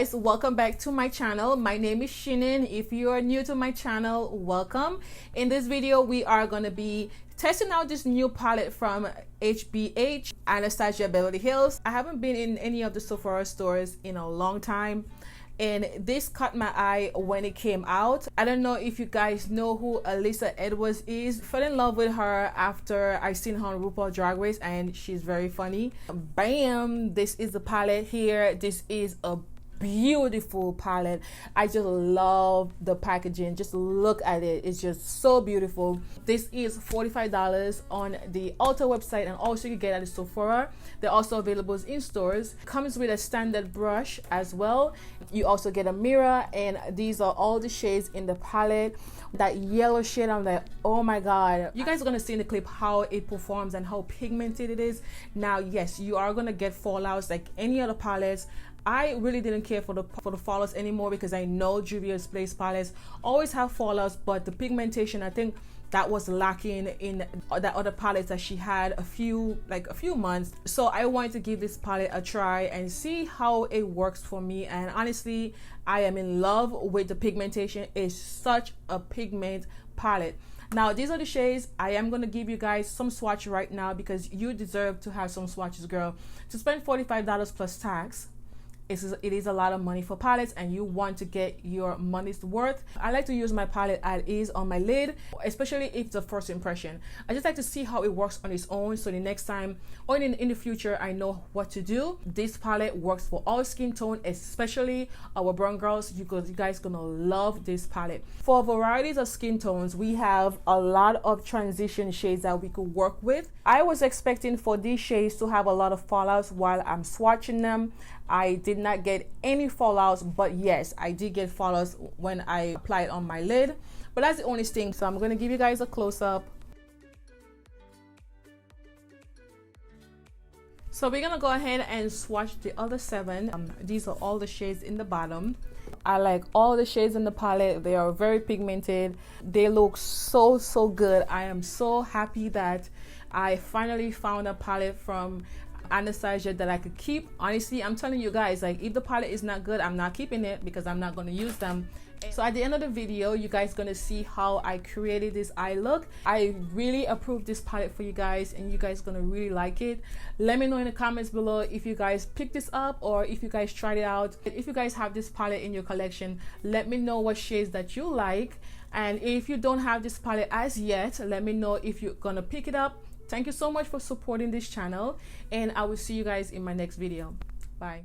guys, welcome back to my channel. My name is Shinin. If you are new to my channel, welcome. In this video we are going to be testing out this new palette from ABH, Anastasia Beverly Hills. I haven't been in any of the Sephora stores in a long time, and this caught my eye when it came out. I don't know if you guys know who Alyssa Edwards is. Fell in love with her after I seen her on RuPaul Drag Race, and she's very funny. Bam! This is the palette here. This is a beautiful palette. I just love the packaging. Just look at it. It's just so beautiful. This is $45 on the Ulta website, and also you get at the Sephora. They're also available in stores. Comes with a standard brush as well. You also get a mirror, and these are all the shades in the palette. That yellow shade, I'm like, oh my god. You guys are gonna see in the clip how it performs and how pigmented it is. Now yes, you are gonna get fallouts like any other palettes. I really didn't care for the fallouts anymore because I know Juvia's Place palettes always have fallouts, but the pigmentation, I think that was lacking in that other palette that she had a few months. So I wanted to give this palette a try and see how it works for me, and honestly I am in love with the pigmentation. It's such a pigment palette. Now these are the shades. I am going to give you guys some swatch right now because you deserve to have some swatches, girl. To spend $45 plus tax, it is a lot of money for palettes, and you want to get your money's worth. I like to use my palette as is on my lid, especially if it's a first impression. I just like to see how it works on its own, so the next time or in the future I know what to do. This palette works for all skin tone, especially our brown girls. You guys gonna love this palette. For varieties of skin tones, we have a lot of transition shades that we could work with. I was expecting for these shades to have a lot of fallouts while I'm swatching them. I did not get any fallouts, but yes, I did get fallouts when I applied on my lid, but that's the only thing. So I'm going to give you guys a close-up. So we're going to go ahead and swatch the other 7. These are all the shades in the bottom. I like all the shades in the palette. They are very pigmented. They look so good. I am so happy that I finally found a palette from Anastasia that I could keep. Honestly, I'm telling you guys, like, if the palette is not good, I'm not keeping it because I'm not going to use them. So at the end of the video, you guys gonna see how I created this eye look. I really approve this palette for you guys, and you guys gonna really like it. Let me know in the comments below if you guys picked this up or if you guys tried it out. If you guys have this palette in your collection, let me know what shades that you like. And if you don't have this palette as yet, let me know if you're gonna pick it up. Thank you so much for supporting this channel, and I will see you guys in my next video. Bye.